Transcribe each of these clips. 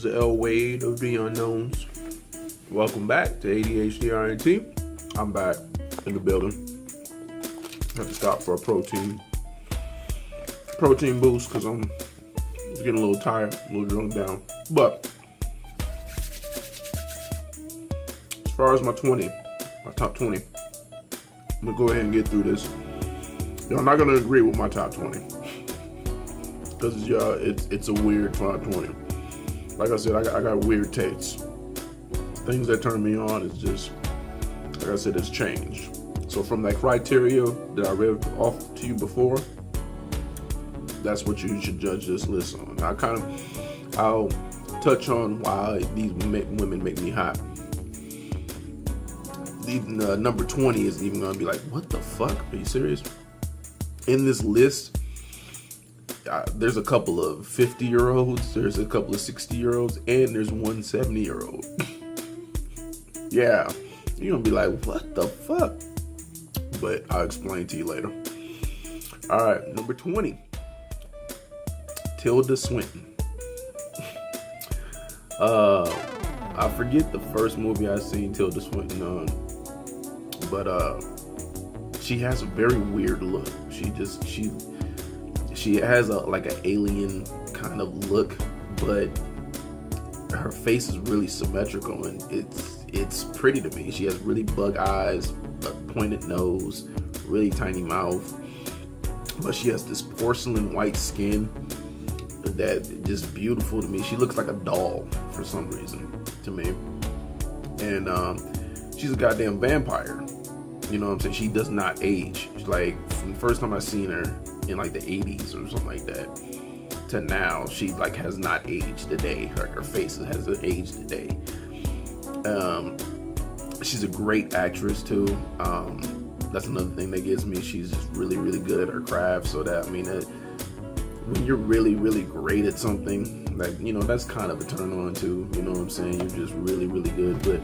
is L. Wade of the Unknowns. Welcome back to ADHD RNT. I'm back in the building. Have to stop for a protein boost because I'm getting a little tired, a little drunk down. But as far as my top 20, I'm gonna go ahead and get through this. Y'all not gonna agree with my top 20 because it's a weird top 20. Like I said, I got weird tastes. Things that turn me on is just, like I said, it's changed. So from that criteria that I read off to you before, that's what you should judge this list on. I'll touch on why these women make me hot. Even number 20 is even gonna be like, what the fuck? Are you serious? In this list, there's a couple of 50-year-olds, there's a couple of 60-year-olds, and there's one 70-year-old. Yeah, you're gonna be like, what the fuck? But I'll explain to you later. All right, number 20, Tilda Swinton. I forget the first movie I seen Tilda Swinton on, but she has a very weird look. She has like an alien kind of look, but her face is really symmetrical and it's pretty to me. She has really bug eyes, a pointed nose, really tiny mouth, but she has this porcelain white skin that just beautiful to me. She looks like a doll for some reason to me, and she's a goddamn vampire. You know what I'm saying? She does not age. Like from the first time I seen her in like the 80s or something like that to now, she like has not aged a day. Like her face hasn't aged a day. She's a great actress too. That's another thing that gets me. She's just really, really good at her craft. So that, I mean, when you're really, really great at something, like, you know, that's kind of a turn on too. You know what I'm saying? You're just really, really good. But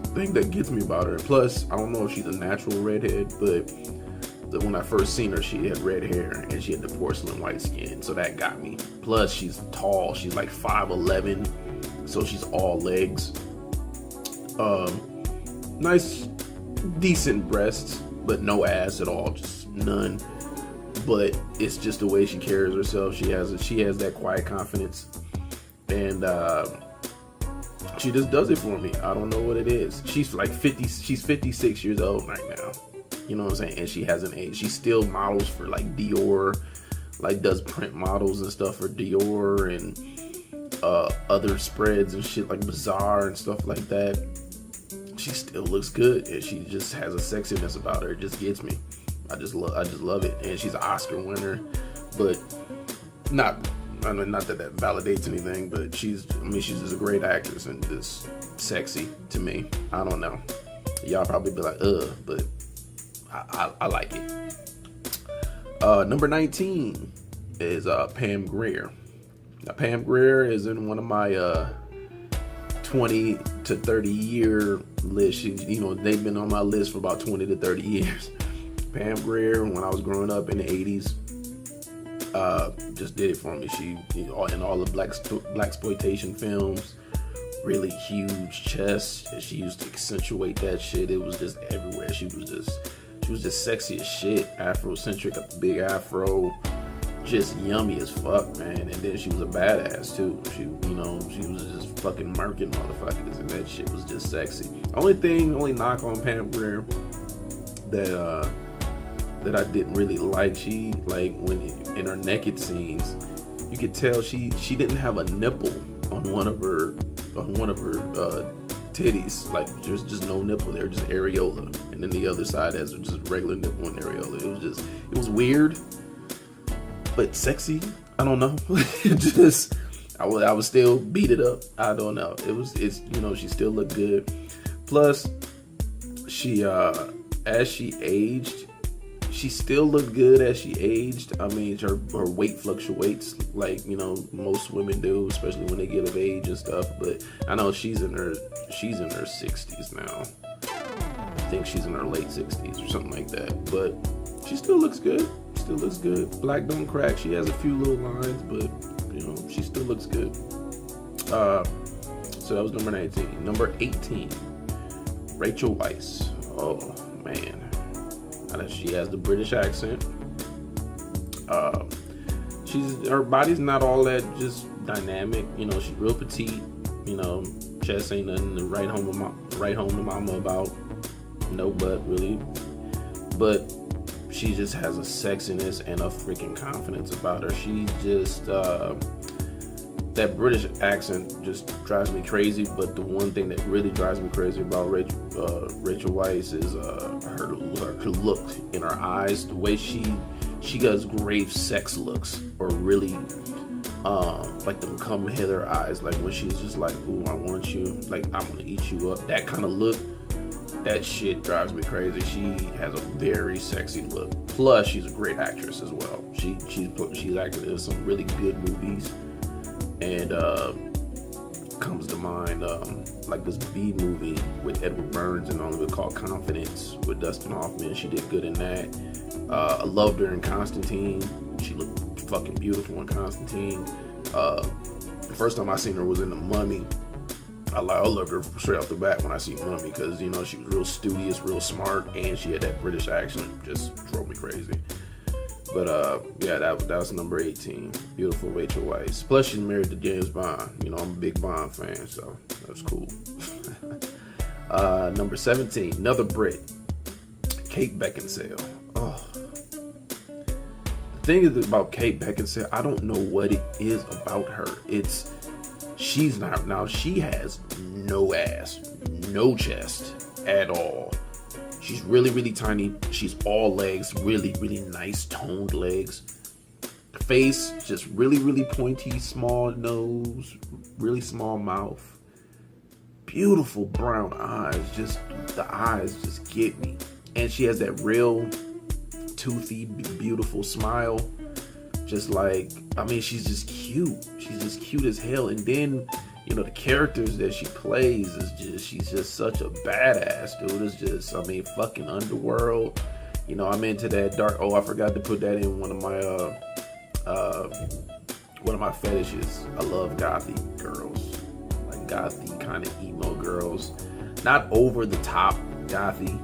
the thing that gets me about her, plus, I don't know if she's a natural redhead, but when I first seen her, she had red hair and she had the porcelain white skin. So that got me. Plus, she's tall. She's like 5'11", so she's all legs. Nice, decent breasts, but no ass at all, just none. But it's just the way she carries herself. She has that quiet confidence, and she just does it for me. I don't know what it is. She's like 50. She's 56 years old right now. You know what I'm saying? And she hasn't aged. She still models for like Dior, like does print models and stuff for Dior and other spreads and shit like Bazaar and stuff like that. She still looks good, and she just has a sexiness about her. It just gets me. I just love it. And she's an Oscar winner, but not that that validates anything, but she's just a great actress and just sexy to me. I don't know. Y'all probably be like, but I like it. Number 19 is Pam Grier. Now, Pam Grier is in one of my 20 to 30 year list. They've been on my list for about 20 to 30 years. Pam Grier, when I was growing up in the 80s, just did it for me. She, in all the blaxploitation films, really huge chest. She used to accentuate that shit. It was just everywhere. She was just sexy as shit. Afrocentric, a big afro, just yummy as fuck, man. And then she was a badass too. She was just fucking murking motherfuckers, and that shit was just sexy. Only knock on Pam Grier that I didn't really like, she, like, when in her naked scenes, you could tell she didn't have a nipple on one of her titties. Like, there's just no nipple there, just areola, and then the other side has just regular nipple and areola. It was weird, but sexy. I don't know. I would still beat it up. I don't know. She still looked good. Plus, she as she aged, she still looked good as she aged. I mean, her weight fluctuates like, most women do, especially when they get of age and stuff. But I know she's in her 60s now. I think she's in her late 60s or something like that. But she still looks good. Black don't crack. She has a few little lines, but she still looks good. So that was number 19. Number 18, Rachel Weisz. Oh man, she has the British accent. Her body's not all that just dynamic. You know, she's real petite. You know, chest ain't nothing to write home to mama about. No butt really, but she just has a sexiness and a freaking confidence about her. She just that British accent just drives me crazy. But the one thing that really drives me crazy about Rachel Weisz is her look in her eyes. The way she does grave sex looks, or really like them come hither eyes, like when she's just like, ooh, I want you, like I'm gonna eat you up, that kind of look. That shit drives me crazy. She has a very sexy look. Plus, she's a great actress as well. She's acted in some really good movies, and comes to mind like this B movie with Edward Burns and all of it called Confidence with Dustin Hoffman. She did good in that. I loved her in Constantine. She looked fucking beautiful in Constantine. The first time I seen her was in The Mummy. I loved her straight off the bat when I see Mummy, because, you know, she was real studious, real smart, and she had that British accent. Just drove me crazy. But yeah, that was number 18. Beautiful Rachel Weisz. Plus, she's married to James Bond. You know, I'm a big Bond fan, so that's cool. Number 17, another Brit, Kate Beckinsale. Oh, the thing is about Kate Beckinsale, I don't know what it is about her. She has no ass, no chest at all. She's really, really tiny. She's all legs, really, really nice toned legs. Face, just really, really pointy, small nose, really small mouth. Beautiful brown eyes, just the eyes just get me. And she has that real toothy, beautiful smile. Just like, I mean, she's just cute. She's just cute as hell. And then, you know, the characters that she plays is just, she's just such a badass, dude. It's just, I mean, fucking Underworld. You know, I'm into that dark. Oh, I forgot to put that in one of my fetishes. I love gothy girls, like gothy kind of emo girls. Not over the top gothy,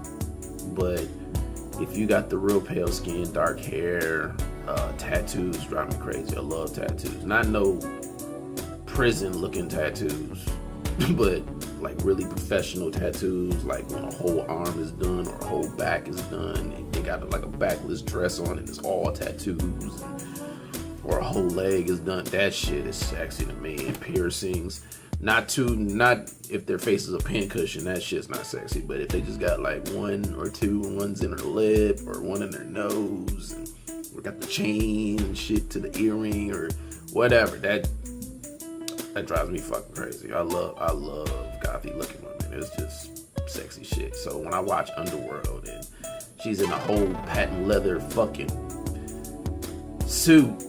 but if you got the real pale skin, dark hair, tattoos drive me crazy. I love tattoos. Not no prison looking tattoos, but like really professional tattoos, like when a whole arm is done or a whole back is done and they got like a backless dress on and it's all tattoos, or a whole leg is done. That shit is sexy to me. And piercings, not if their face is a pincushion, that shit's not sexy, but if they just got like one or two, one's in her lip or one in their nose, and we got the chain and shit to the earring or whatever, that drives me fucking crazy. I love gothy looking women. It's just sexy shit. So when I watch Underworld and she's in a whole patent leather fucking suit,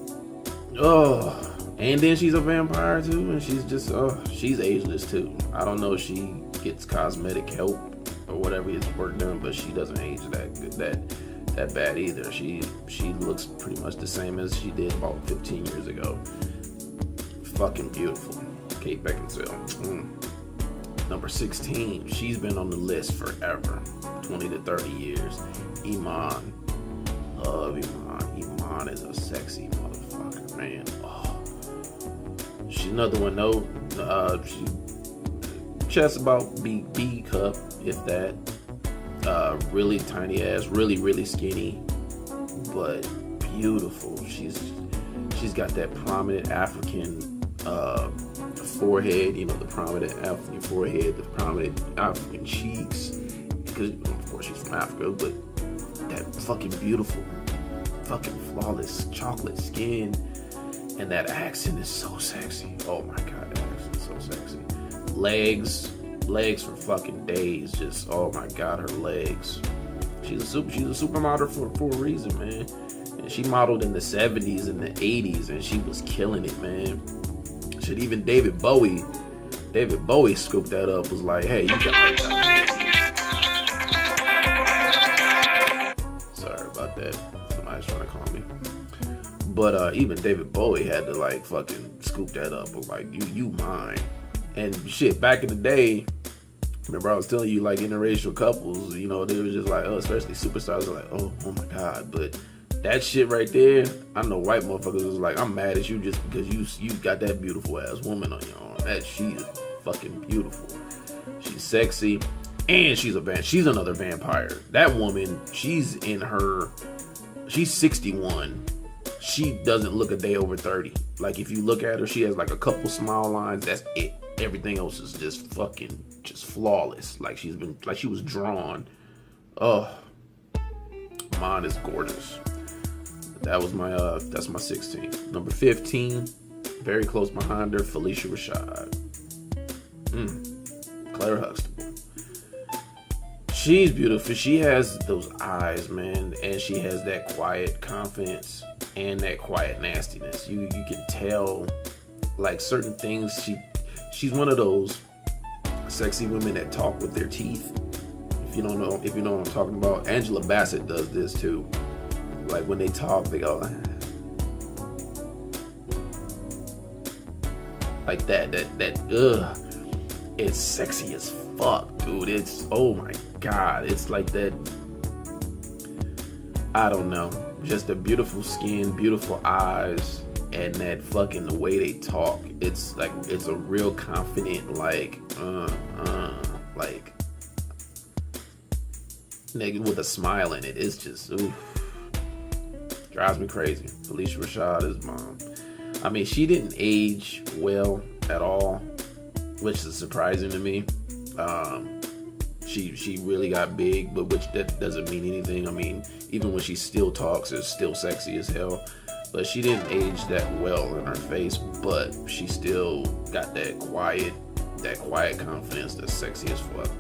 oh, and then she's a vampire too, and she's just, she's ageless too. I don't know if she gets cosmetic help or whatever is work done, but she doesn't age that bad either. She looks pretty much the same as she did about 15 years ago. Fucking beautiful. Kate Beckinsale. Number 16. She's been on the list forever. 20 to 30 years. Iman. Love Iman. Iman is a sexy motherfucker, man. Oh. She's another one though. She chest about B cup, if that. Really tiny ass, really, really skinny, but beautiful. She's got that prominent African forehead, you know, the prominent African forehead, the prominent African cheeks, because of course she's from Africa, but that fucking beautiful, fucking flawless chocolate skin, and that accent is so sexy. Oh my god, that accent is so sexy. Legs for fucking days, just, oh my god, her legs. She's a supermodel for a reason, man. And she modeled in the 70s and the 80s, and she was killing it, man. Shit, even David Bowie scooped that up, was like, hey, you got that. Sorry about that. Somebody's trying to call me. But even David Bowie had to like fucking scoop that up. Was like, you mine. And shit, back in the day, remember I was telling you, like, interracial couples, you know, they were just like, oh, especially superstars, are like, oh my god. But that shit right there, I know white motherfuckers was like, I'm mad at you just because you got that beautiful ass woman on your arm. That she is fucking beautiful. She's sexy, and she's another vampire. That woman, she's 61. She doesn't look a day over 30. Like, if you look at her, she has like a couple smile lines. That's it. Everything else is just flawless. Like she was drawn. Oh, mine is gorgeous. That was my that's my 16. Number 15, very close behind her, Phylicia Rashad. Claire Huxtable. She's beautiful. She has those eyes, man, and she has that quiet confidence and that quiet nastiness. You can tell, like, certain things. She's one of those sexy women that talk with their teeth. If you know what I'm talking about, Angela Bassett does this too. Like, when they talk, they go like that. It's sexy as fuck, dude. It's, oh my god, it's like that. I don't know, just a beautiful skin, beautiful eyes, and that fucking the way they talk. It's like, it's a real confident, like nigga with a smile in it. It's just, oof, drives me crazy. Phylicia Rashad is mom. I mean, she didn't age well at all, which is surprising to me. She really got big, but which that doesn't mean anything. I mean, even when she still talks, it's still sexy as hell. But she didn't age that well in her face, but she still got that quiet confidence that's sexy as fuck.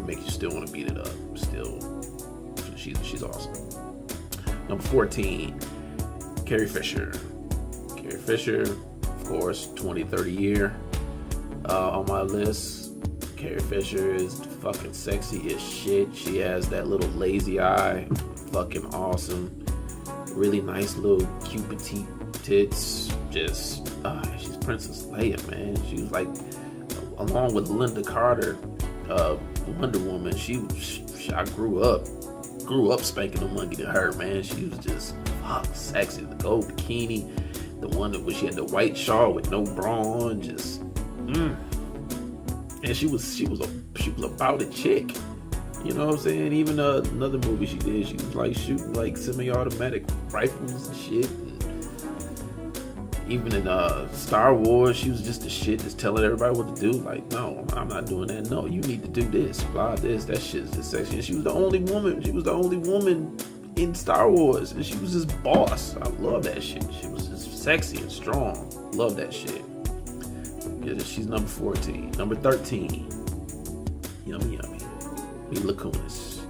Make you still want to beat it up. Still, she's awesome. Number 14, Carrie Fisher. Carrie Fisher, of course, 20-30 year on my list. Carrie Fisher is fucking sexy as shit. She has that little lazy eye, fucking awesome. Really nice little cute petite tits. Just, she's Princess Leia, man. She was like, along with Linda Carter, Wonder Woman. I grew up spanking the monkey to her, man. She was just sexy. The gold bikini, the one that she had the white shawl with no bra on, just and she was about a chick. You know what I'm saying? Even another movie she did, she was like shooting like semi-automatic rifles and shit. And even in Star Wars, she was just the shit, just telling everybody what to do. Like, no, I'm not doing that. No, you need to do this, blah, this. That shit's just sexy. And she was the only woman. She was the only woman in Star Wars, and she was this boss. I love that shit. She was just sexy and strong. Love that shit. Yeah, she's number 14. Number 13. Yummy. Mila Kunis.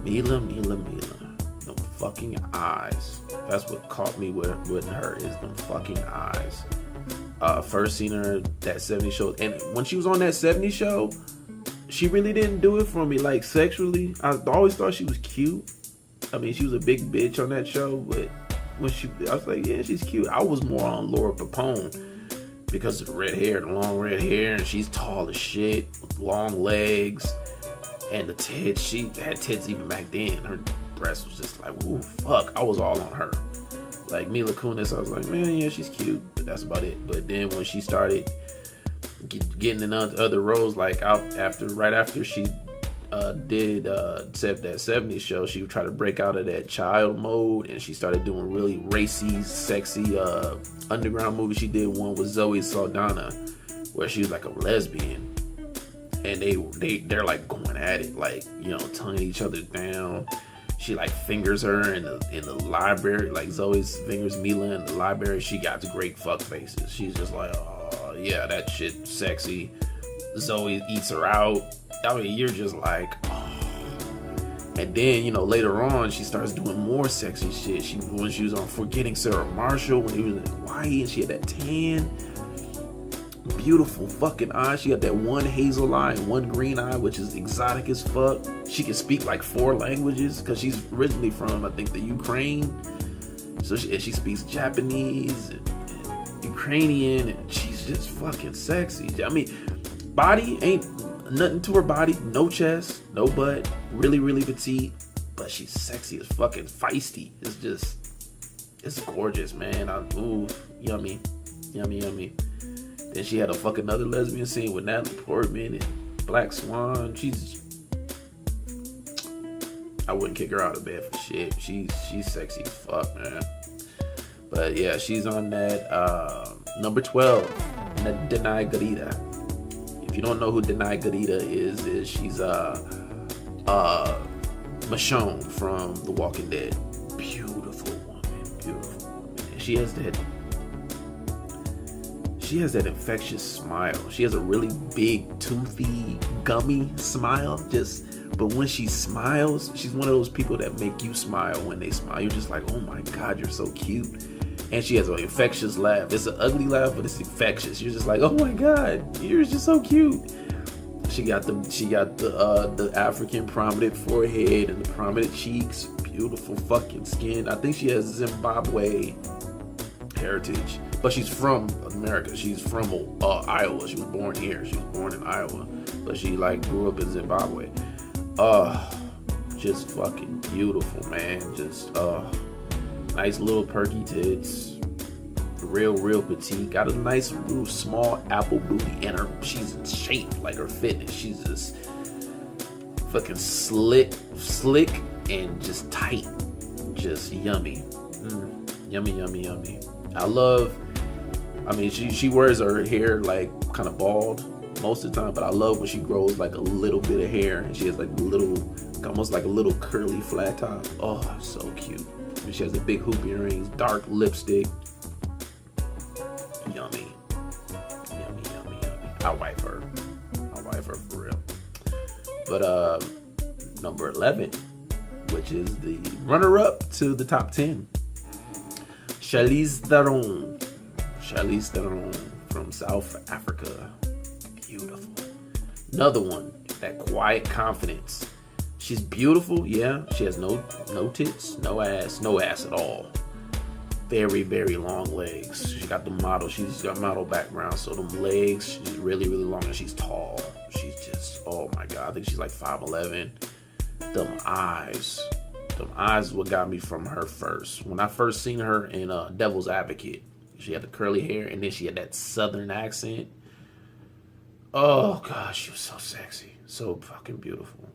Mila. Them fucking eyes. That's what caught me with her, is them fucking eyes. First seen her that 70s show, and when she was on that 70s show, she really didn't do it for me, like, sexually. I always thought she was cute. I mean, she was a big bitch on that show, but when I was like, yeah, she's cute. I was more on Laura Papone because of the red hair, the long red hair, and she's tall as shit with long legs. And the tits, she had tits even back then. Her breast was just like, ooh, fuck. I was all on her. Like, Mila Kunis, I was like, man, yeah, she's cute, but that's about it. But then when she started getting in other roles, like right after she did that 70s show, she would try to break out of that child mode, and she started doing really racy, sexy underground movies. She did one with Zoe Saldana where she was like a lesbian. And they're like going at it, like, you know, tonguing each other down. She like fingers her in the library, like Zoe's fingers Mila in the library. She got the great fuck faces. She's just like, oh yeah, that shit sexy. Zoe eats her out. I mean, you're just like, oh. And then, you know, later on, she starts doing more sexy shit. When she was on Forgetting Sarah Marshall, when he was in Hawaii, and she had that tan, beautiful fucking eyes. She got that one hazel eye and one green eye, which is exotic as fuck. She can speak like 4 languages because she's originally from, I think, the Ukraine. So she speaks Japanese and Ukrainian, and she's just fucking sexy. I mean, body ain't nothing to her body. No chest, no butt. Really petite. But she's sexy as fucking feisty. It's gorgeous, man. Ooh, yummy. Then she had a fucking another lesbian scene with Natalie Portman and Black Swan. I wouldn't kick her out of bed for shit. She's sexy as fuck, man. But yeah, she's on that. Number 12, Denai Garita. If you don't know who Denai Garita is she's Michonne from The Walking Dead. Beautiful woman. And she has that infectious smile. She has a really big, toothy, gummy smile. But when she smiles, she's one of those people that make you smile when they smile. You're just like, oh my God, you're so cute. And she has an infectious laugh. It's an ugly laugh, but it's infectious. You're just like, oh my God, you're just so cute. She got the African prominent forehead and the prominent cheeks. Beautiful fucking skin. I think she has Zimbabwe heritage, but she's from America. She's from Iowa. She was born here. She was born in Iowa, but she grew up in Zimbabwe. Just fucking beautiful, man. Just nice little perky tits. Real petite. Got a nice real small apple booty, and she's in shape, like her fitness. She's just fucking slick and just tight. Just yummy. Yummy. She wears her hair kind of bald most of the time, but I love when she grows a little bit of hair and she has almost like a little curly flat top. Oh, so cute. And she has the big hoop earrings, dark lipstick. Yummy. I'll wife her for real. But number 11, which is the runner-up to the top 10, THERON from South Africa. Beautiful. Another one, that quiet confidence. She's beautiful, yeah. She has no tits, no ass at all. Very long legs. She's got model background, so them legs, she's really long, and she's tall. She's just, oh my God, I think she's 5'11". Them eyes is what got me from her first. When I first seen her in Devil's Advocate, she had the curly hair, and then she had that southern accent. Oh God, she was so sexy, so fucking beautiful.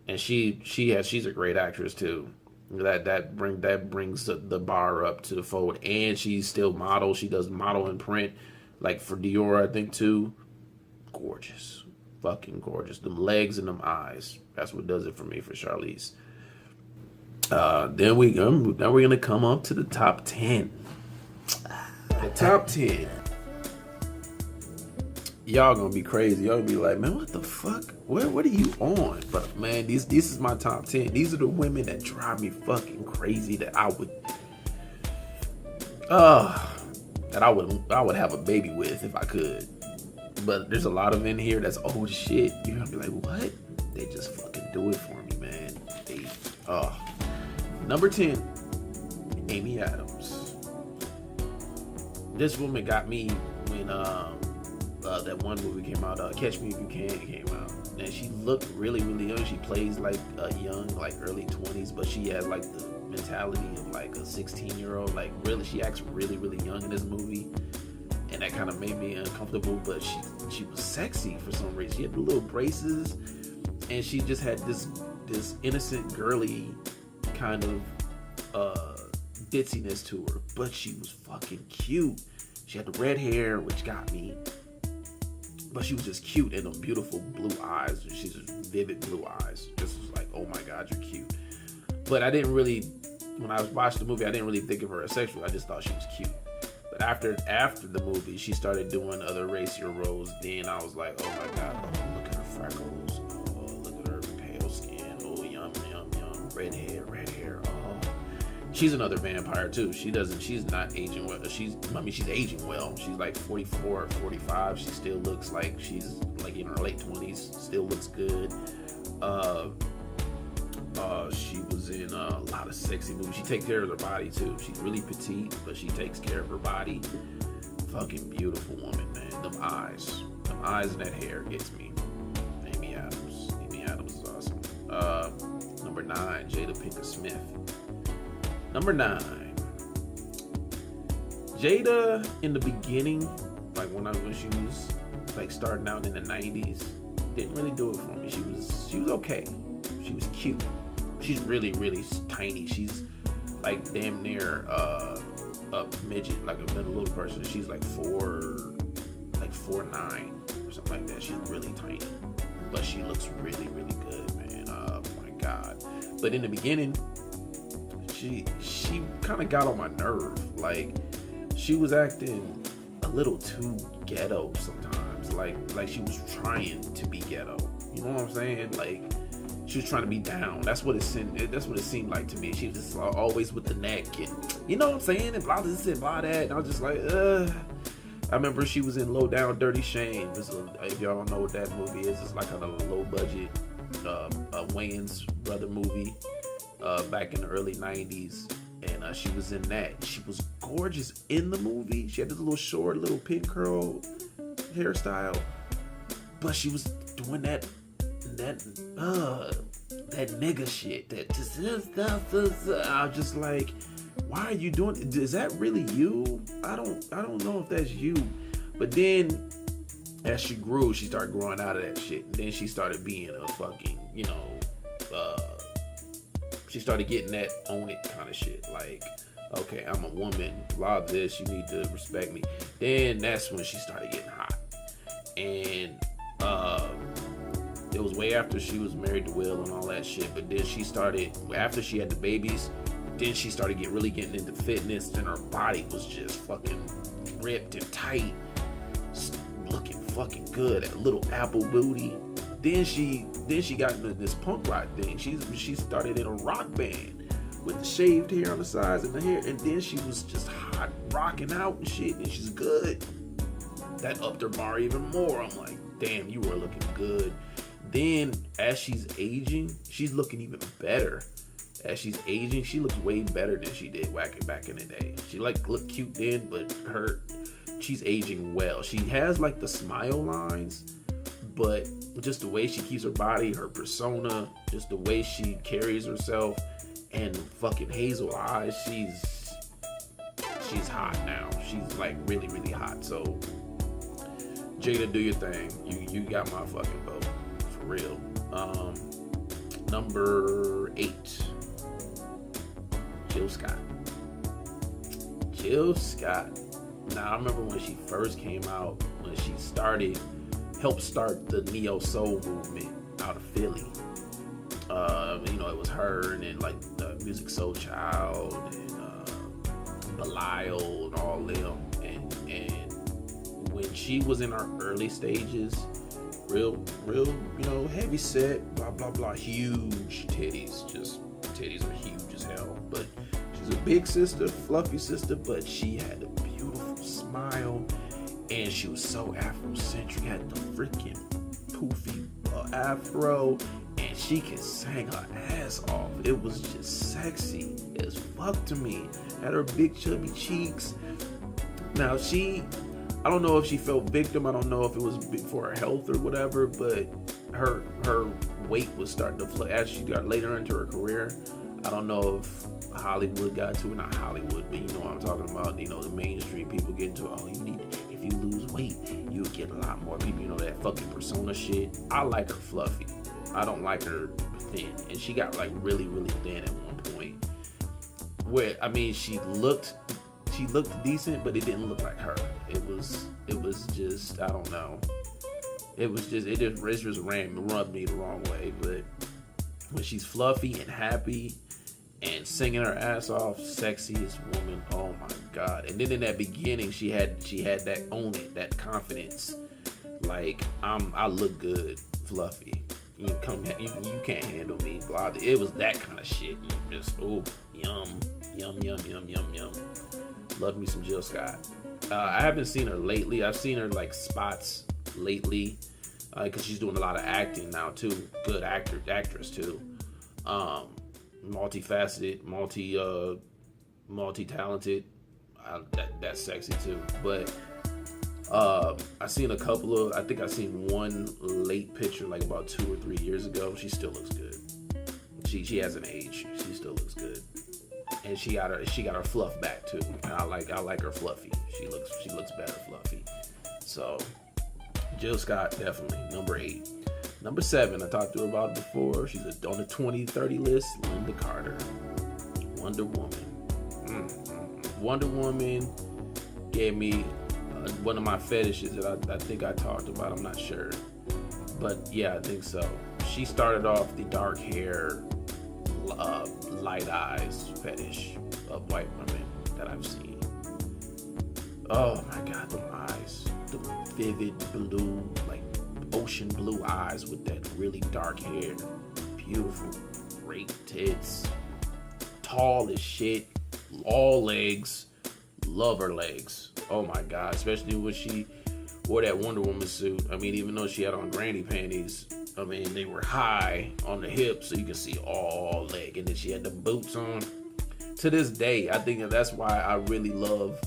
And she's a great actress too. That brings the bar up to the fold. And she's still model. She does model and print, for Dior, I think too. Gorgeous, fucking gorgeous. Them legs and them eyes. That's what does it for me, for Charlize. Then we're gonna come up to the top 10. The top 10. Y'all gonna be crazy. Y'all gonna be like, man, what the fuck? What are you on? But man, this is my top 10. These are the women that drive me fucking crazy, that I would have a baby with if I could. But there's a lot of in here that's old as shit. You're gonna be like, what? They just fucking do it for me, man. Number 10, Amy Adams. This woman got me when that one movie came out, Catch Me If You Can, came out, and she looked really young. She plays young, early 20s, but she has the mentality of a 16-year-old. Really, she acts really young in this movie, and that kind of made me uncomfortable. But she was sexy for some reason. She had the little braces, and she just had this innocent, girly kind of ditziness to her, but she was fucking cute. She had the red hair, which got me. But she was just cute, and them beautiful blue eyes. She's just vivid blue eyes. Just was oh my God, you're cute. But I didn't really, when I watched the movie, I didn't really think of her as sexual. I just thought she was cute. But after the movie, she started doing other racier roles. Then I was like, oh my God, oh, look at her freckles. Oh, look at her pale skin. Oh, yum. Red hair. Oh. She's another vampire too. She's not aging well. She's aging well. She's 44, 45. She still looks like she's in her late 20s. Still looks good. She was in a lot of sexy movies. She takes care of her body too. She's really petite, but she takes care of her body. Fucking beautiful woman, man. Them eyes and that hair gets me. Amy Adams. Amy Adams is awesome. Number 9, Jada Pinkett Smith. Number 9. Jada in the beginning, like when she was like starting out in the 90s, didn't really do it for me. She was okay. She was cute. She's really, really tiny. She's like damn near a midget, like a little person. She's like 4'9" or something like that. She's really tiny, but she looks really, really good, man. Oh my god! But in the beginning, she kind of got on my nerve. Like she was acting a little too ghetto sometimes. Like she was trying to be ghetto. You know what I'm saying? Like she was trying to be down. That's what it seemed like to me. She was just always with the neck, and you know what I'm saying, and blah this and blah that. And I was just like, I remember she was in Low Down Dirty Shame. If y'all don't know what that movie is, it's like a low budget Wayans brother movie back in the early 90s. And she was in that. She was gorgeous in the movie. She had this little short, little pin curl hairstyle, but she was doing that nigga shit. That just I was just like, why are you doing? Is that really you? I don't know if that's you. But then, as she grew, she started growing out of that shit. And then she started being a fucking, she started getting that own it kind of shit. Like, okay, I'm a woman, blah this, you need to respect me. Then that's when she started getting hot. And it was way after she was married to Will and all that shit. But then she started, after she had the babies, then she started getting into fitness, and her body was just fucking ripped and tight, looking fucking good, a little apple booty. Then she got into this punk rock thing. She started in a rock band with the shaved hair on the sides and the hair, and then she was just hot, rocking out and shit, and she's good. That upped her bar even more. I'm like, damn, you are looking good. Then as she's aging, she's looking even better. As she's aging, she looks way better than she did back in the day. She looked cute then, but she's aging well. She has like the smile lines, but just the way she keeps her body, her persona, just the way she carries herself, and fucking hazel eyes, she's hot now. She's like really, really hot. So Jada, do your thing. You got my fucking vote for real. Number 8. Jill Scott. Now I remember when she first came out, when she helped start the neo soul movement out of Philly. It was her, and then like the Music Soul Child and Belial and all them. And when she was in her early stages, real, heavy set, blah blah blah, huge titties, titties are huge as hell. But she's a big sister, fluffy sister, but she had a beautiful smile, and she was so Afrocentric, had the freaking poofy afro, and she can sing her ass off. It was just sexy as fuck to me. Had her big chubby cheeks. Now I don't know if she felt victim. I don't know if it was for her health or whatever, but her weight was starting to flood as she got later into her career. I don't know if Hollywood got to it, not Hollywood, but you know what I'm talking about. The mainstream people get into, if you lose weight, you'll get a lot more people. That fucking persona shit. I like her fluffy. I don't like her thin. And she got like really, really thin at one point. Where, she looked decent, but it didn't look like her. It was just, I don't know. It just rubbed me the wrong way. But when she's fluffy and happy and singing her ass off, sexiest woman, oh my god. And then in that beginning, she had that own it, that confidence. Like, I look good, fluffy. You can't handle me. Blah. It was that kind of shit. Just yum. Love me some Jill Scott. I haven't seen her lately. I've seen her like spots lately, because she's doing a lot of acting now too. Good actress too. Multifaceted, multi-talented. That's sexy too. But I seen a couple of. I think I seen one late picture like about 2 or 3 years ago. She still looks good. She hasn't aged. She still looks good, and she got her fluff back too. And I like her fluffy. She looks better fluffy. So Jill Scott definitely number 8. Number 7, I talked to her about it before. She's on the 2030 list. Linda Carter, Wonder Woman. Wonder Woman gave me one of my fetishes that I think I talked about. I'm not sure, but yeah, I think so. She started off the dark hair, light eyes fetish of white women that I've seen. Oh my God, the eyes, the vivid blue, like ocean blue eyes with that really dark hair, beautiful, great tits, tall as shit, all legs, love her legs. Oh my God, especially when she wore that Wonder Woman suit. I mean, even though she had on granny panties, I mean, they were high on the hips, so you can see all leg. And then she had the boots on. To this day, I think that's why I really love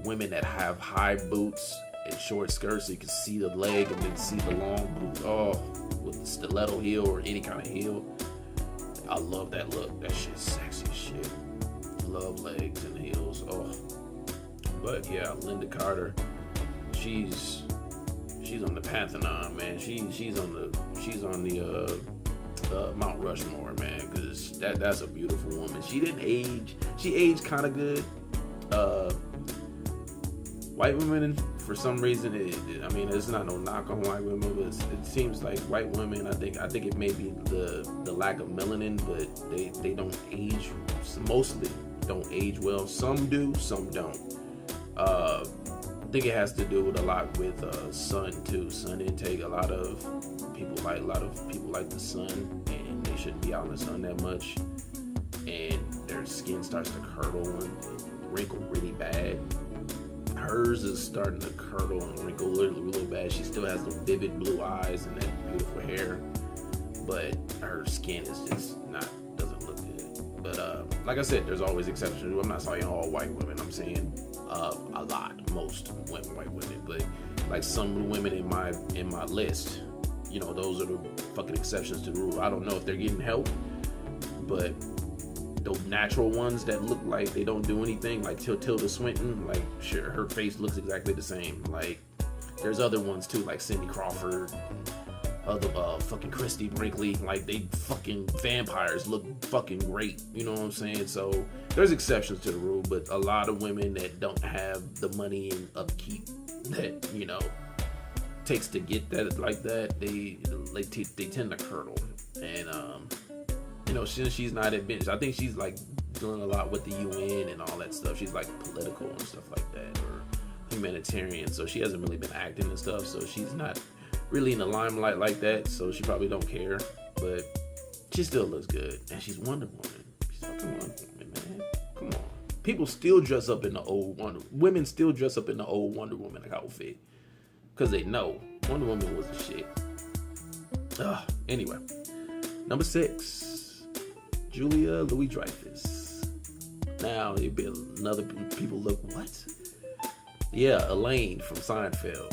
women that have high boots and short skirts, so you can see the leg and then see the long boot. Oh, with the stiletto heel or any kind of heel. I love that look. That shit's sexy as shit. Love legs and heels. Oh. But yeah, Linda Carter, she's on the Pantheon, man. She's on the Mount Rushmore, man, because that's a beautiful woman. She didn't age. She aged kind of good. White women, for some reason, I mean, it's not no knock on white women, but it seems like white women, I think it may be the lack of melanin, but they don't age. Mostly don't age well. Some do, some don't. I think it has to do with a lot with sun too. Sun intake. A lot of people like the sun, and they shouldn't be out in the sun that much. And their skin starts to curdle and wrinkle really bad. Hers is starting to curdle and wrinkle really bad. She still has the vivid blue eyes and that beautiful hair, but her skin is just doesn't look good. But like I said, there's always exceptions. I'm not saying all white women. I'm saying most white women, but like some of the women in my list, you know, those are the fucking exceptions to the rule. I don't know if they're getting help, but the natural ones that look like they don't do anything, like Tilda Swinton, like sure, her face looks exactly the same. Like there's other ones too, like Cindy Crawford, other fucking Christy Brinkley, like they fucking vampires look fucking great, you know what I'm saying? So there's exceptions to the rule, but a lot of women that don't have the money and upkeep that, you know, takes to get that like that, they tend to curdle. And you know, since she's not at bench, I think she's like doing a lot with the UN and all that stuff. She's like political and stuff like that, or humanitarian, so she hasn't really been acting and stuff, so she's not really in the limelight like that, so she probably don't care, but she still looks good. And she's Wonder Woman. She's fucking Wonder Woman, man. Come on. People still dress up in the old women still dress up in the old Wonder Woman outfit, because they know Wonder Woman was the shit. Anyway, number 6, Julia Louis-Dreyfus. Now it'd be another people look, what? Yeah, Elaine from Seinfeld.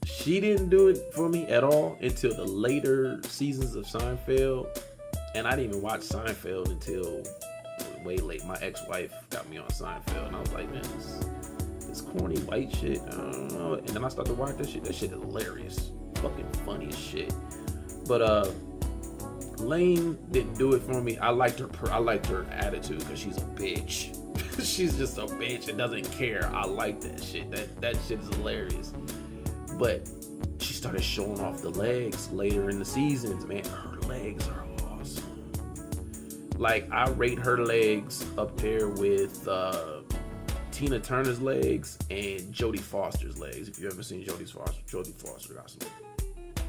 She didn't do it for me at all until the later seasons of Seinfeld, and I didn't even watch Seinfeld until way late. My ex-wife got me on Seinfeld, and I was like, man, this corny white shit, I don't know. And then I started to watch that shit. That shit is hilarious, fucking funny as shit. But Lane didn't do it for me. I liked her attitude, because she's a bitch. She's just a bitch and doesn't care. I like that shit. That shit is hilarious. But she started showing off the legs later in the seasons, man. Her legs are awesome. Like, I rate her legs up there with Tina Turner's legs and Jodie Foster's legs. If you ever seen Jodie Foster got some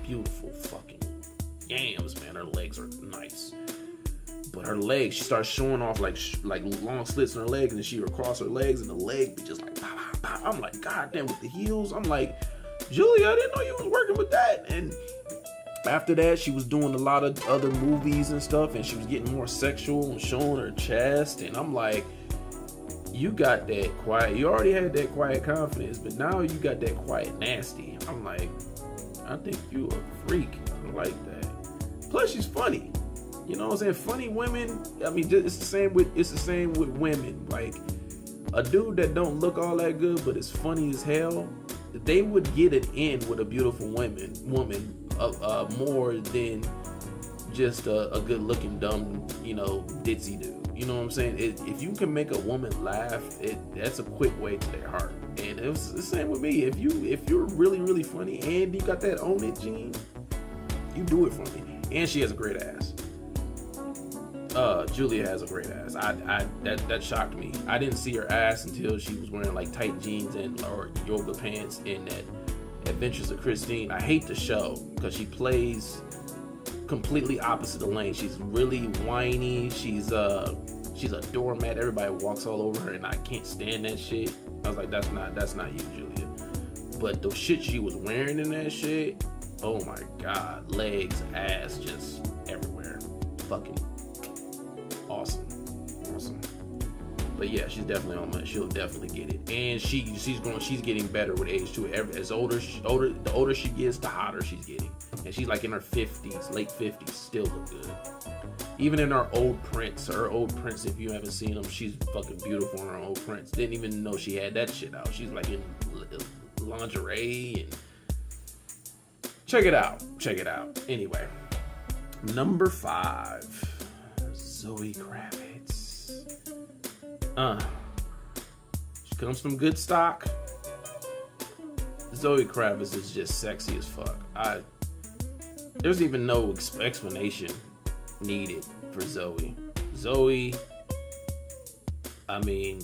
beautiful fucking yams, man. Her legs are nice. But her legs, she starts showing off like long slits in her legs, and then she would cross her legs, and the leg be just like, pow, pow, pow. I'm like, God damn, with the heels. I'm like, Julia, I didn't know you was working with that. And After that, she was doing a lot of other movies and stuff, and she was getting more sexual and showing her chest. And I'm like, you got that quiet, you already had that quiet confidence, but now you got that quiet nasty. I'm like, I think you a freak. I like that. Plus, she's funny. You know what I'm saying? Funny women. I mean, it's the same with women. Like, a dude that don't look all that good but is funny as hell, they would get it in with a beautiful woman more than just a good looking dumb, ditzy dude. You know what I'm saying? If you can make a woman laugh, that's a quick way to their heart. And it was the same with me. If you're really, really funny and you got that own it gene, you do it for me. And she has a great ass. Julia has a great ass. That shocked me. I didn't see her ass until she was wearing like tight jeans or yoga pants in that Adventures of Christine. I hate the show because she plays completely opposite the lane. She's really whiny. She's a doormat. Everybody walks all over her, and I can't stand that shit. I was like, that's not you, Julia. But the shit she was wearing in that shit, oh my god, legs, ass, just everywhere. Fucking awesome. But yeah, she's definitely on money. She'll definitely get it, and she's getting better with age too. The older she gets, the hotter she's getting, and she's like in her 50s, late 50s, still look good. Even in her old prints, if you haven't seen them, she's fucking beautiful in her old prints. Didn't even know she had that shit out. She's like in lingerie and check it out. Anyway, number 5, Zoe Kravitz. She comes from good stock. Zoe Kravitz is just sexy as fuck. There's even no explanation needed for Zoe. I mean,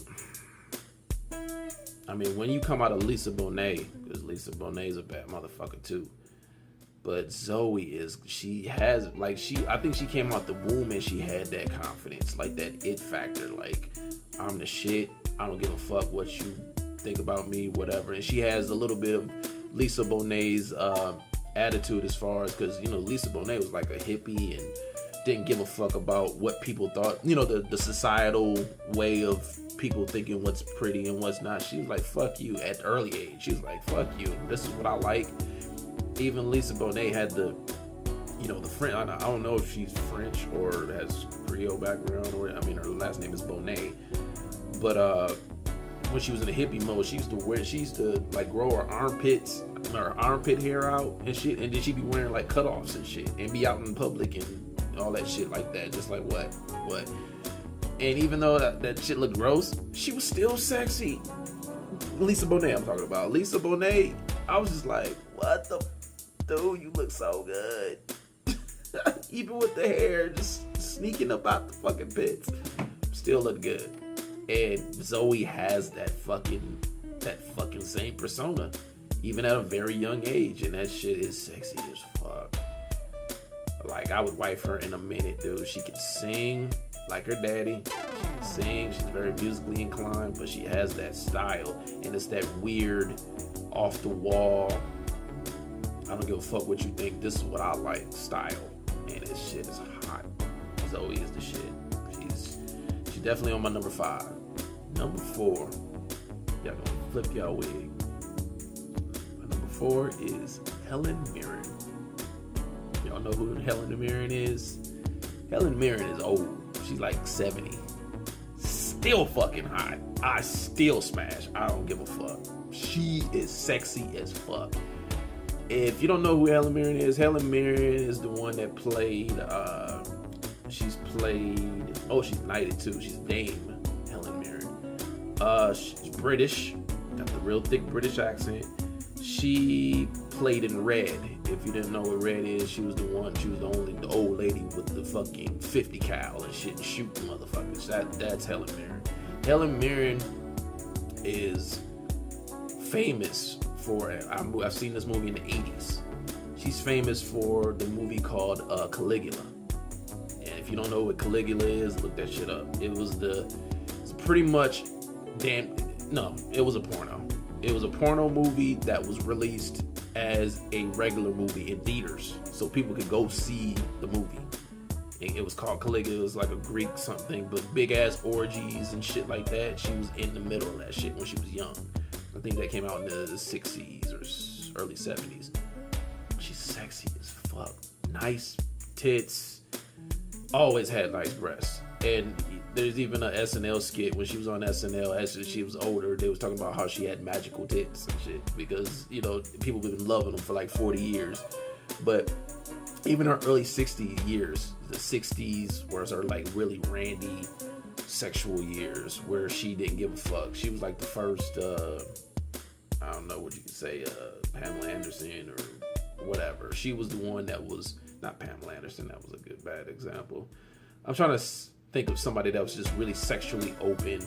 when you come out of Lisa Bonet, because Lisa Bonet's a bad motherfucker too. But Zoe I think she came out the womb and she had that confidence, like that it factor, like, I'm the shit, I don't give a fuck what you think about me, whatever. And she has a little bit of Lisa Bonet's attitude as far as, because, Lisa Bonet was like a hippie and didn't give a fuck about what people thought, the societal way of people thinking what's pretty and what's not. She was like, fuck you at the early age. She was like, fuck you, this is what I like. Even Lisa Bonet had the French. I don't know if she's French or has Creole background, or her last name is Bonet. But when she was in the hippie mode, she used to like grow her armpit hair out and shit, and then she'd be wearing like cutoffs and shit, and be out in public and all that shit like that. Just like what? And even though that shit looked gross, she was still sexy. Lisa Bonet, I'm talking about. Lisa Bonet, I was just like, what the. Dude, you look so good. Even with the hair just sneaking up out the fucking pits, still look good. And Zoe has that fucking same persona, even at a very young age, and that shit is sexy as fuck. Like, I would wife her in a minute, dude. She can sing like her daddy. She can sing. She's very musically inclined, but she has that style, and it's that weird, off the wall, I don't give a fuck what you think, this is what I like style. And this shit is hot. Zoe is the shit. She's definitely on my number 5. Number 4. Y'all gonna flip y'all wig. My number 4 is Helen Mirren. Y'all know who Helen Mirren is? Helen Mirren is old. She's like 70. Still fucking hot. I still smash. I don't give a fuck. She is sexy as fuck. If you don't know who Helen Mirren is the one that played, she's knighted too. She's Dame Helen Mirren. She's British, got the real thick British accent. She played in Red. If you didn't know what Red is, she was the old lady with the fucking 50 cal and shit and shooting motherfuckers. That's Helen Mirren. Helen Mirren is famous for it. I've seen this movie in the 80s. She's famous for the movie called Caligula. And if you don't know what Caligula is, look that shit up. It was pretty much it was a porno. It was a porno movie that was released as a regular movie in theaters, so people could go see the movie. It was called Caligula. It was like a Greek something, but big ass orgies and shit like that. She was in the middle of that shit when she was young. I think that came out in the 60s or early 70s. She's sexy as fuck. Nice tits. Always had nice breasts. And there's even an SNL skit when she was on SNL as she was older. They was talking about how she had magical tits and shit because, you know, people have been loving them for like 40 years. But even her early 60 years, the 60s was her like really randy sexual years where she didn't give a fuck. She was like the first, I don't know what you could say, Pamela Anderson or whatever. She was the one that was, not Pamela Anderson, that was a good bad example. I'm trying to think of somebody that was just really sexually open,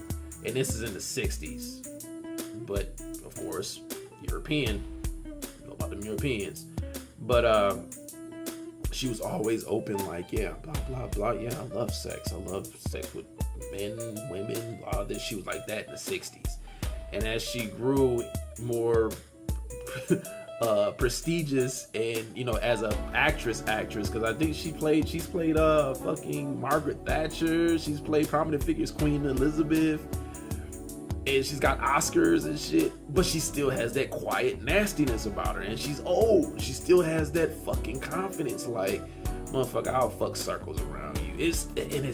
and this is in the 60s. But of course, European, you know about them Europeans. But she was always open, like, yeah, blah, blah, blah. Yeah, I love sex. I love sex with men, women, blah, this. She was like that in the 60s. And as she grew more prestigious and, you know, as a actress, because I think she's played fucking Margaret Thatcher. She's played prominent figures, Queen Elizabeth. And she's got Oscars and shit, but she still has that quiet nastiness about her. And she's old. She still has that fucking confidence. Like, motherfucker, I'll fuck circles around you. It's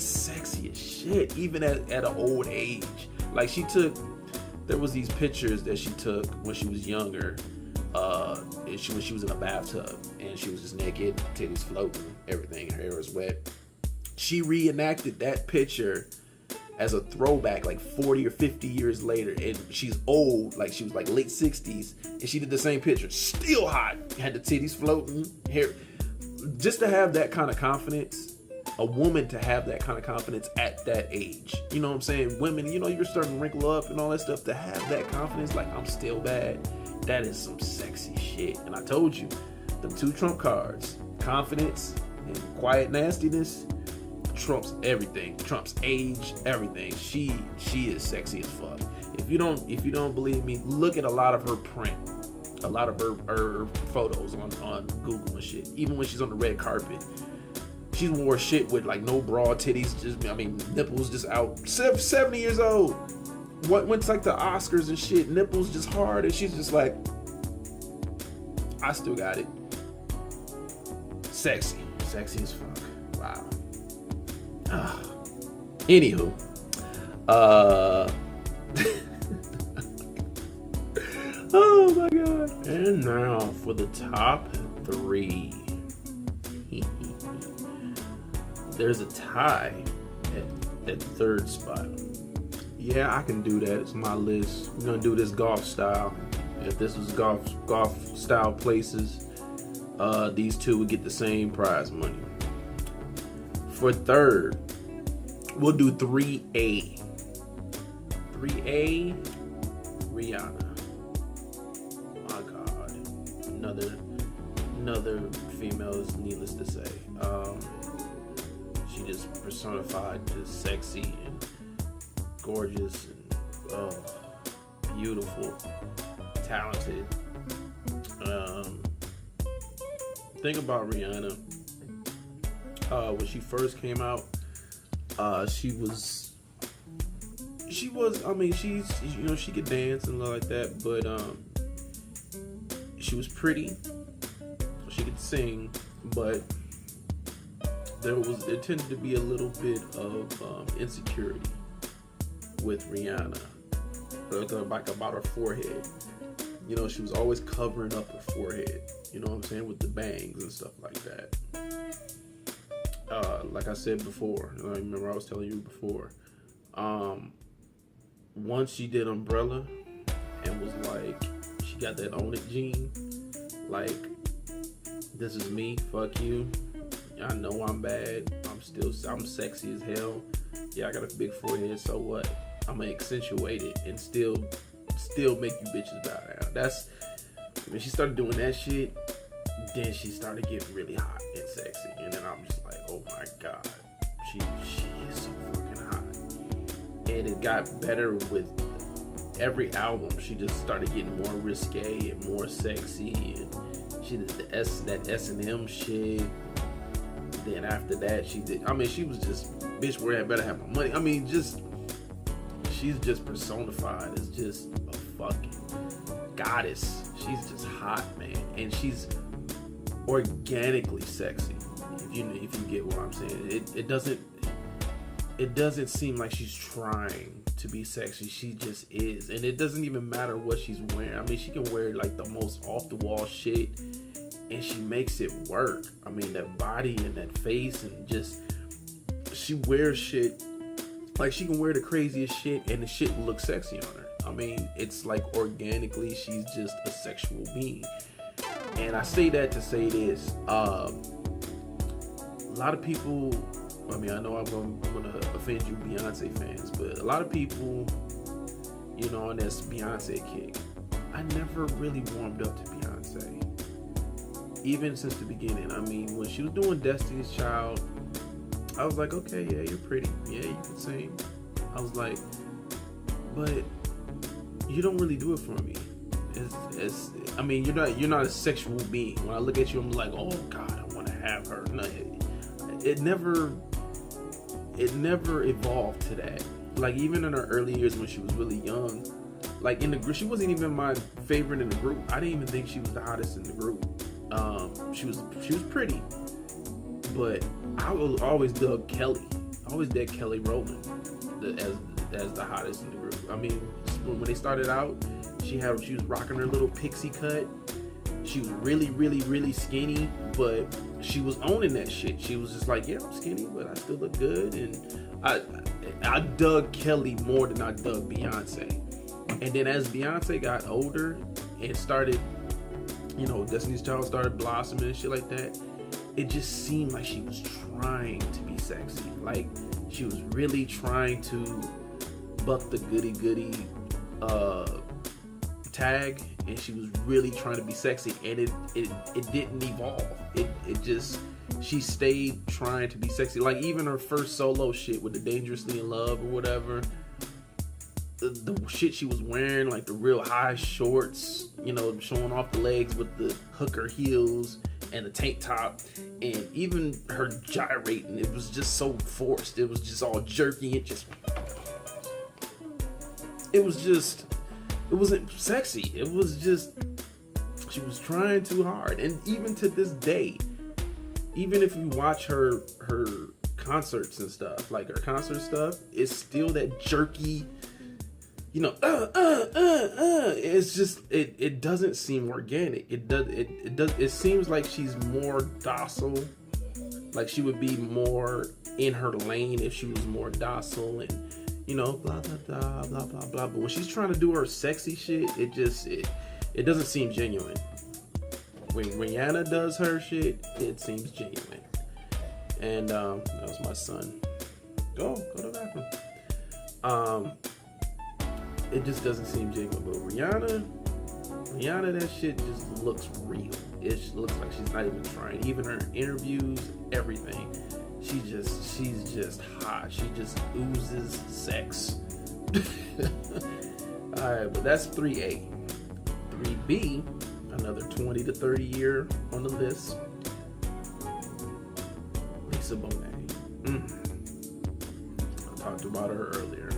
sexy as shit, even at an old age. Like, there was these pictures that she took when she was younger. When she was in a bathtub and she was just naked, titties floating, everything. Her hair was wet. She reenacted that picture as a throwback like 40 or 50 years later, and she's old, like she was like late 60s, and she did the same picture, still hot, had the titties floating, hair. Just to have that kind of confidence, a woman to have that kind of confidence at that age, you know what I'm saying? Women, you know, you're starting to wrinkle up and all that stuff, to have that confidence, like, I'm still bad, that is some sexy shit. And I told you, them two trump cards, confidence and quiet nastiness, trumps everything, trumps age, everything. She is sexy as fuck. If you don't believe me, look at a lot of her print, a lot of her photos on Google and shit. Even when she's on the red carpet, she wore shit with like no bra, titties, just, I mean, nipples just out. 70 years old. Went to like the Oscars and shit, nipples just hard, and she's just like, I still got it. Sexy as fuck. Wow. Anywho, oh my god. And now for the top 3. There's a tie at third spot. Yeah, I can do that. It's my list. We're gonna do this golf style. If this was golf style places, these two would get the same prize money. For third, we'll do 3A. 3A, Rihanna. My God, another female is needless to say. She just personified just sexy and gorgeous and beautiful, talented. Think about Rihanna. When she first came out, she was, I mean, she's, you know, she could dance and all like that, but she was pretty, so she could sing, but there tended to be a little bit of insecurity with Rihanna, like about her forehead. You know, she was always covering up her forehead, you know what I'm saying, with the bangs and stuff like that. Like I said before, I remember I was telling you before, once she did Umbrella and was like, she got that own it gene, like, this is me, fuck you, I know I'm bad, I'm sexy as hell, yeah, I got a big forehead, so what, I'm gonna accentuate it and still make you bitches bow down. That's, when she started doing that shit, then she started getting really hot and sexy, and then I'm just like, oh my god, she is so fucking hot. And it got better with every album she just started getting more risque and more sexy, and she did that S&M shit. Then after that she did, I mean, she was just, bitch, where I better have my money. I mean, just, she's just personified as just a fucking goddess. She's just hot, man, and she's organically sexy. If you get what I'm saying, it doesn't seem like she's trying to be sexy. She just is, and it doesn't even matter what she's wearing. I mean, she can wear like the most off the wall shit, and she makes it work. I mean, that body and that face, and just, she wears shit like she can wear the craziest shit, and the shit looks sexy on her. I mean, it's like organically, she's just a sexual being. And I say that to say this. A lot of people, I mean, I know I'm gonna offend you Beyonce fans, but a lot of people, you know, on this Beyonce kick, I never really warmed up to Beyonce. Even since the beginning. I mean, when she was doing Destiny's Child, I was like, okay, yeah, you're pretty. Yeah, you can sing. I was like, but you don't really do it for me. I mean, you're not a sexual being. When I look at you, I'm like, oh God, I want to have her. No, it never evolved to that. Like, even in her early years when she was really young, like in the group, she wasn't even my favorite in the group. I didn't even think she was the hottest in the group. She was pretty, but I always dug Kelly. I always dug Kelly Rowland as the hottest in the group. I mean, when they started out, she was rocking her little pixie cut. She was really, really, really skinny, but she was owning that shit. She was just like, yeah, I'm skinny, but I still look good. And I dug Kelly more than I dug Beyonce. And then as Beyonce got older and started, you know, Destiny's Child started blossoming and shit like that, it just seemed like she was trying to be sexy. Like, she was really trying to buck the goody tag, and she was really trying to be sexy, and it didn't evolve. It just, she stayed trying to be sexy. Like, even her first solo shit with the Dangerously in Love or whatever, the shit she was wearing, like the real high shorts, you know, showing off the legs with the hooker heels and the tank top, and even her gyrating, it was just so forced. It was just all jerky. It wasn't sexy. It was just, she was trying too hard. And even to this day, even if you watch her concerts and stuff, like her concert stuff, it's still that jerky, you know, it's just, it doesn't seem organic. It seems like she's more docile. Like, she would be more in her lane if she was more docile and, you know, blah blah blah blah blah blah. But when she's trying to do her sexy shit, it doesn't seem genuine. When Rihanna does her shit, it seems genuine. And that was my son. Go to the bathroom. It just doesn't seem genuine. But Rihanna, that shit just looks real. It just looks like she's not even trying. Even her interviews, everything. She's just hot. She just oozes sex. Alright, but that's 3A. 3B, another 20 to 30 year on the list. Lisa Bonet. I talked about her earlier.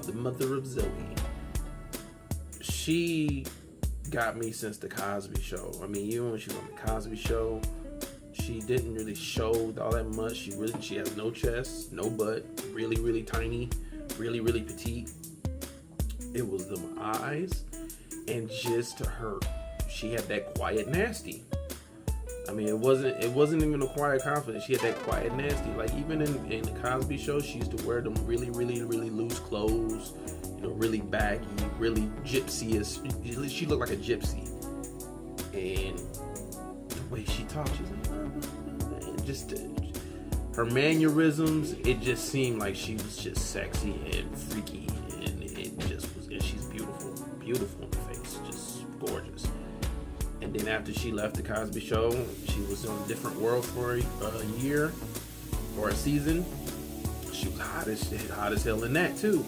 The mother of Zoe. She got me since the Cosby Show. I mean, even when she was on the Cosby Show, she didn't really show all that much. She has no chest, no butt, really, really tiny, really, really petite. It was the eyes, and just her, she had that quiet nasty. I mean, it wasn't even a quiet confidence. She had that quiet nasty. Like, even in the Cosby Show, she used to wear them really, really, really loose clothes, you know, really baggy, really gypsy-ish. She looked like a gypsy. And the way she talked, she's like, just her mannerisms, it just seemed like she was just sexy and freaky, and it just was. And she's beautiful in the face, just gorgeous. And then after she left the Cosby Show, she was on a different world for a year or a season. She was hot as hell in that too.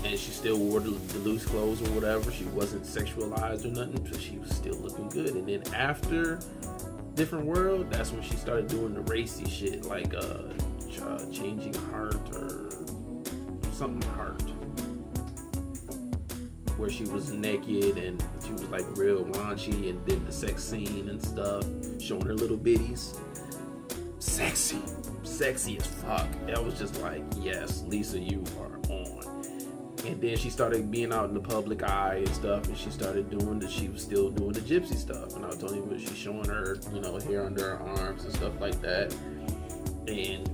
and she still wore the loose clothes or whatever. She wasn't sexualized or nothing, so she was still looking good. And then after Different World, that's when she started doing the racy shit, like Changing Heart or something Heart, where she was naked and she was like real raunchy and did the sex scene and stuff, showing her little bitties. Sexy as fuck. I was just like, yes, Lisa, you are on. And then she started being out in the public eye and stuff, and she was still doing the gypsy stuff. And I was telling you, she's showing her, hair under her arms and stuff like that. And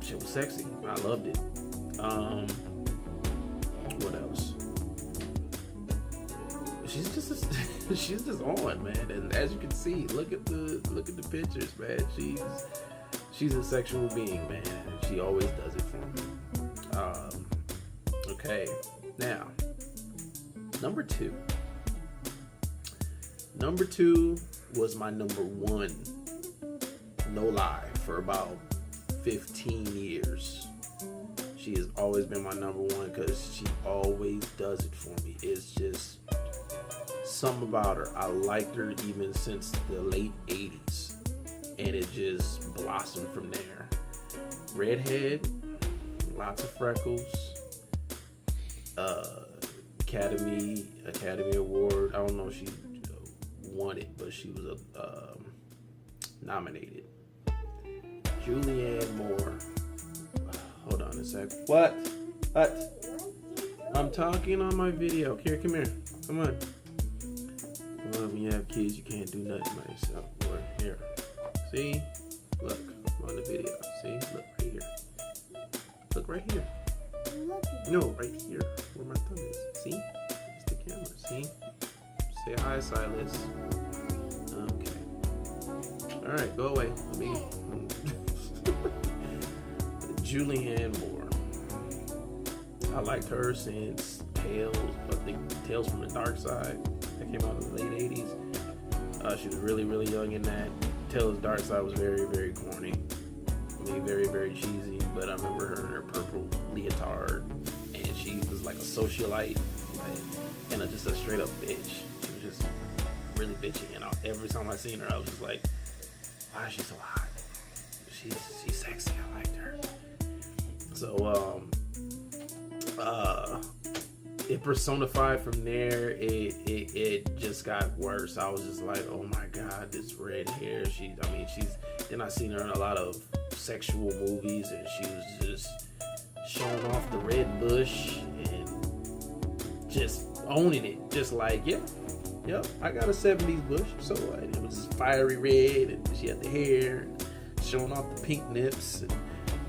she was sexy. I loved it. What else? She's just on, man. And as you can see, look at the pictures, man. She's a sexual being, man. And she always does it for me. Okay, now number two. Number two was my number one. No lie, for about 15 years. She has always been my number one because she always does it for me. It's just something about her. I liked her even since the late 80s, and it just blossomed from there. Redhead, lots of freckles, Academy Award. I don't know if she won it, but she was nominated. Julianne Moore. Hold on a sec. What? I'm talking on my video. Here, come here. Come on. When you have kids, you can't do nothing by yourself. Or here. See? Look. I'm on the video. See? Look right here. Look right here. No, right here. Where my thumb is. See? It's the camera. See? Say hi, Silas. Okay. Alright, go away. Julianne Moore. I liked her since Tales from the Dark Side. That came out in the late 80s. She was really, really young in that. Tales Dark Side was very, very corny. I mean, very, very cheesy. But I remember her in her purple leotard, and she was like a socialite, and just a straight up bitch. She was just really bitchy, and every time I seen her, I was just like, why is she so hot? She's sexy. I liked her. So it personified from there. It just got worse. I was just like, oh my god, this red hair. Then I seen her in a lot of sexual movies, and she was just showing off the red bush and just owning it. Just like, yep, I got a 70s bush. So it was fiery red, and she had the hair and showing off the pink nips. And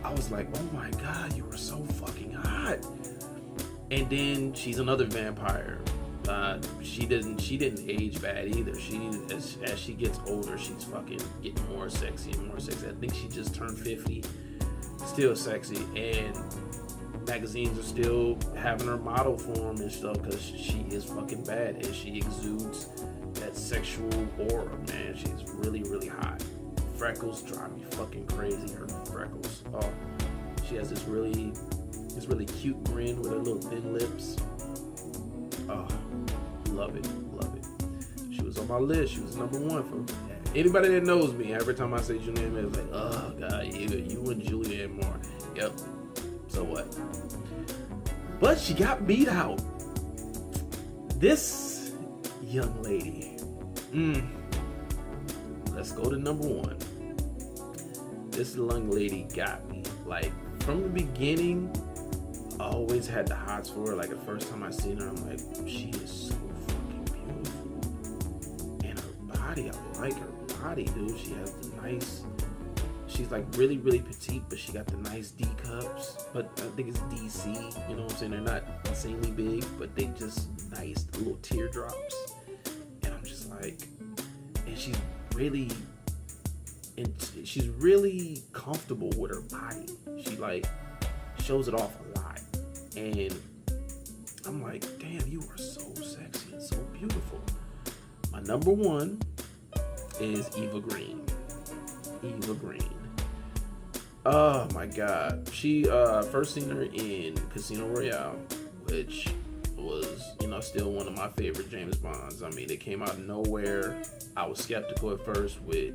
I was like, oh my god, you are so fucking hot. And then she's another vampire. She didn't age bad either. As she gets older, she's fucking getting more sexy and more sexy. I think she just turned 50, still sexy, and magazines are still having her model form and stuff because she is fucking bad, and she exudes that sexual aura, man. She's really, really hot. Freckles drive me fucking crazy. Her freckles. Oh, she has this really cute grin with her little thin lips. Oh, love it. She was on my list. She was number one for anybody that knows me. Every time I say Julianne Moore, it's like, oh god, you and Julianne Moore. Yep. So what? But she got beat out. This young lady. Let's go to number one. This young lady got me. Like, from the beginning, I always had the hots for her. Like, the first time I seen her, I'm like, she is so fucking beautiful. And her body, I like her body, dude. She has the nice, she's like really, really petite, but she got the nice D cups. But I think it's DC, you know what I'm saying? They're not insanely big, but they just nice, little teardrops. And I'm just like, and she's really comfortable with her body. She like shows it off a lot. And I'm like, damn, you are so sexy and so beautiful. My number one is Eva Green. Oh my god. She first seen her in Casino Royale which was, you know, still one of my favorite James Bonds. I mean, it came out of nowhere. I was skeptical at first with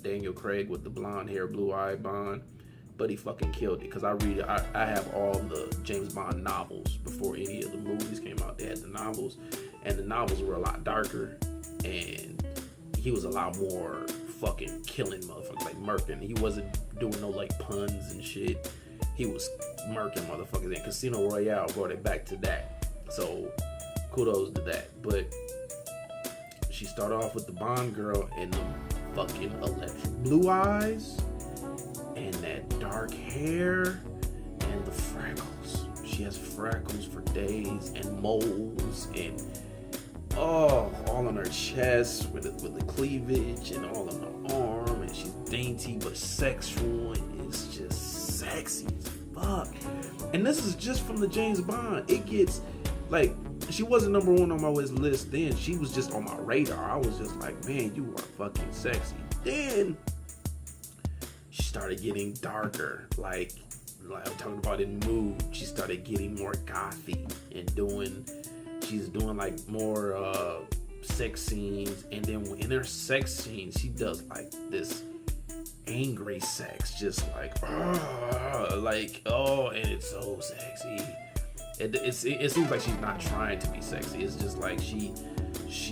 Daniel Craig with the blonde hair, blue-eyed Bond, but he fucking killed it. Because I have all the James Bond novels before any of the movies came out. They had the novels, and the novels were a lot darker, and he was a lot more fucking killing motherfuckers, like murking. He wasn't doing no like puns and shit. He was murking motherfuckers. And Casino Royale brought it back to that. So kudos to that. But she started off with the Bond girl and the fucking electric blue eyes and that dark hair and the freckles. She has freckles for days and moles and all on her chest with the cleavage and all on her arm, and she's dainty but sexual, and it's just sexy as fuck. And this is just from the James Bond. It gets like, she wasn't number one on my list then. She was just on my radar. I was just like, man, you are fucking sexy. Then she started getting darker, like I'm talking about in mood. She started getting more gothy and she's doing like more sex scenes, and then in her sex scenes she does like this angry sex, just like oh, and it's so sexy. It seems like she's not trying to be sexy. It's just like she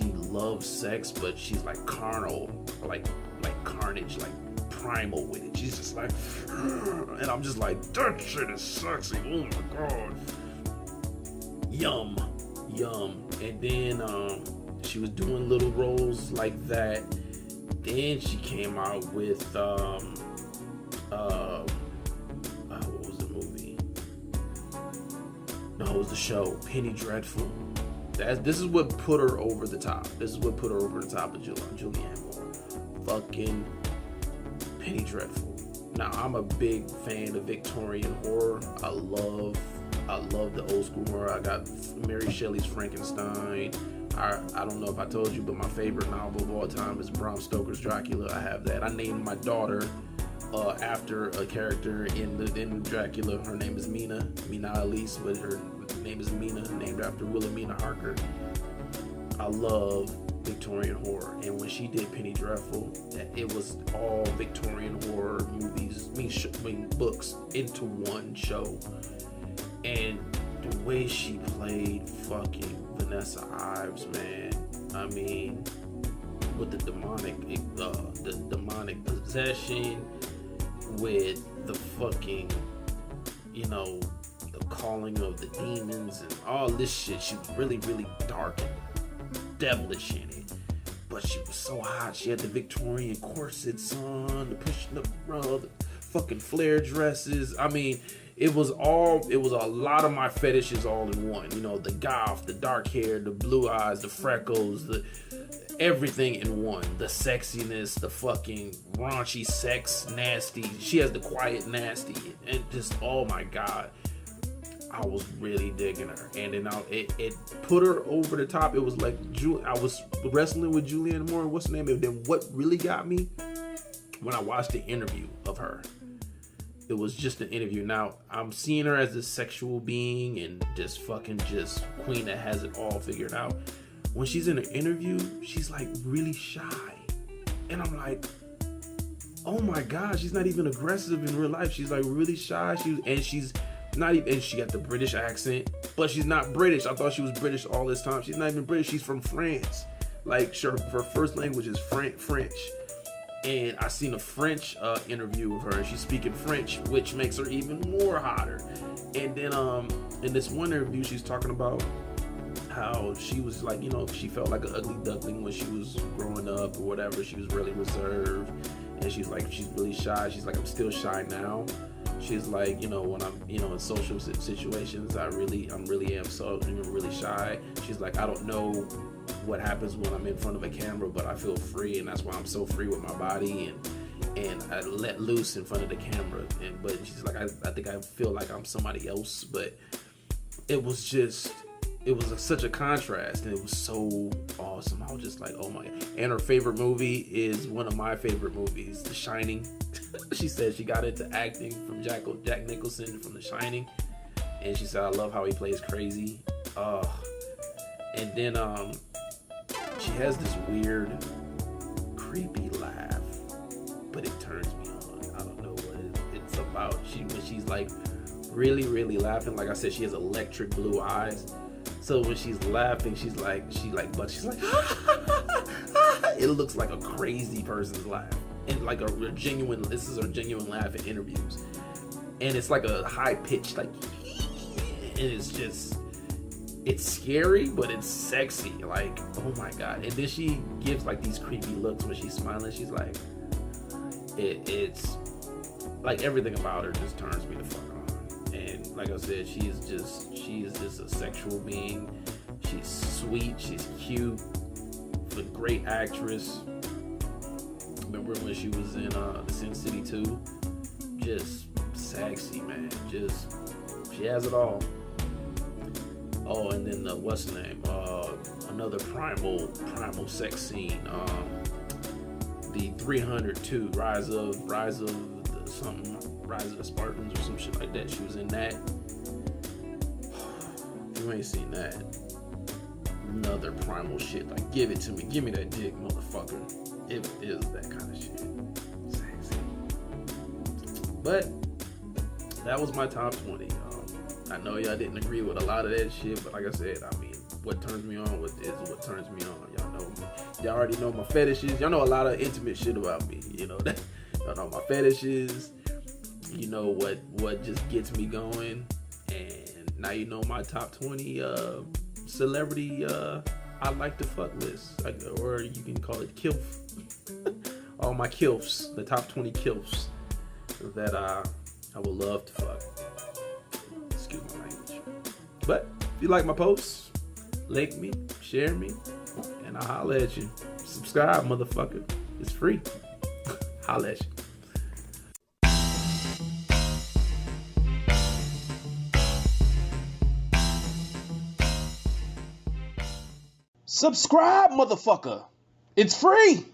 loves sex, but she's like carnal, like carnage, like primal with it. She's just like, and I'm just like, that shit is sexy. Oh my god, yum. And then she was doing little roles like that. Then she came out with what was the movie? No, it was the show Penny Dreadful. This is what put her over the top. This is what put her over the top of Julianne Moore. Fucking Penny Dreadful. Now, I'm a big fan of Victorian horror. I love the old school horror. I got Mary Shelley's Frankenstein. I don't know if I told you, but my favorite novel of all time is Bram Stoker's Dracula. I have that. I named my daughter after a character in Dracula. Her name is Mina Elise, but her name is Mina, named after Wilhelmina Harker. I love Victorian horror, and when she did Penny Dreadful, it was all Victorian horror movies, books into one show. And the way she played fucking Vanessa Ives, man, I mean, with the demonic possession, with the fucking, you know, the calling of the demons and all this shit. She was really, really dark and devilish in it, but she was so hot. She had the Victorian corsets on, the pushing up around, the fucking flare dresses. I mean, it was a lot of my fetishes all in one. You know, the goth, the dark hair, the blue eyes, the freckles, the everything in one. The sexiness, the fucking raunchy sex, nasty. She has the quiet nasty, and just, oh my god, I was really digging her. And then it put her over the top. It was like I was wrestling with Julianne Moore. What's the name? And then what really got me, when I watched the interview of her. It was just an interview. Now, I'm seeing her as a sexual being and just queen that has it all figured out. When she's in an interview, she's like really shy. And I'm like, oh my god, she's not even aggressive in real life. She's like really shy. She's not even, and she got the British accent, but she's not British. I thought she was British all this time. She's not even British. She's from France. Like, sure, her first language is French. And I seen a French interview of her, and she's speaking French, which makes her even more hotter. And then in this one interview, she's talking about how she was like, you know, she felt like an ugly duckling when she was growing up or whatever. She was really reserved, and she's like, she's really shy. She's like, I'm still shy now. She's like, you know, when I'm, you know, in social situations, I'm really really shy. She's like, I don't know what happens when I'm in front of a camera, but I feel free, and that's why I'm so free with my body, and I let loose in front of the camera. But she's like, I think I feel like I'm somebody else. But it was such a contrast, and it was so awesome. I was just like, oh my god. And her favorite movie is one of my favorite movies, The Shining. She said she got into acting from Jack Nicholson from The Shining. And she said, I love how he plays crazy. And then she has this weird, creepy laugh, but it turns me on. I don't know what it's about. When she's like really, really laughing, like I said, she has electric blue eyes. So when she's laughing, she's like, it looks like a crazy person's laugh. And like this is her genuine laugh in interviews. And it's like a high pitched, like, and it's scary, but it's sexy. Like, oh my God. And then she gives like these creepy looks when she's smiling. She's like, it's like everything about her just turns me the fuck on. And like I said, she is just a sexual being. She's sweet, she's cute, a great actress. Remember when she was in the Sin City 2? Just sexy, man. Just, she has it all. Oh, and then what's the name? Another primal sex scene. The 302 Rise of the Spartans or some shit like that. She was in that. You ain't seen that. Another primal shit. Like, give it to me. Give me that dick, motherfucker. It is that kind of shit. Sexy. But that was my top 20. I know y'all didn't agree with a lot of that shit, but like I said, I mean, what turns me on is what turns me on. Y'all know me. Y'all already know my fetishes. Y'all know a lot of intimate shit about me. You know that. Y'all know my fetishes. You know what just gets me going. And now you know my top 20 celebrity I like to fuck list, or you can call it KILF. All my KILFs, the top 20 KILFs that I would love to fuck. Excuse my language. But if you like my posts, like me, share me, and I'll holler at you. Subscribe, motherfucker. It's free. Holla at you. Subscribe, motherfucker. It's free.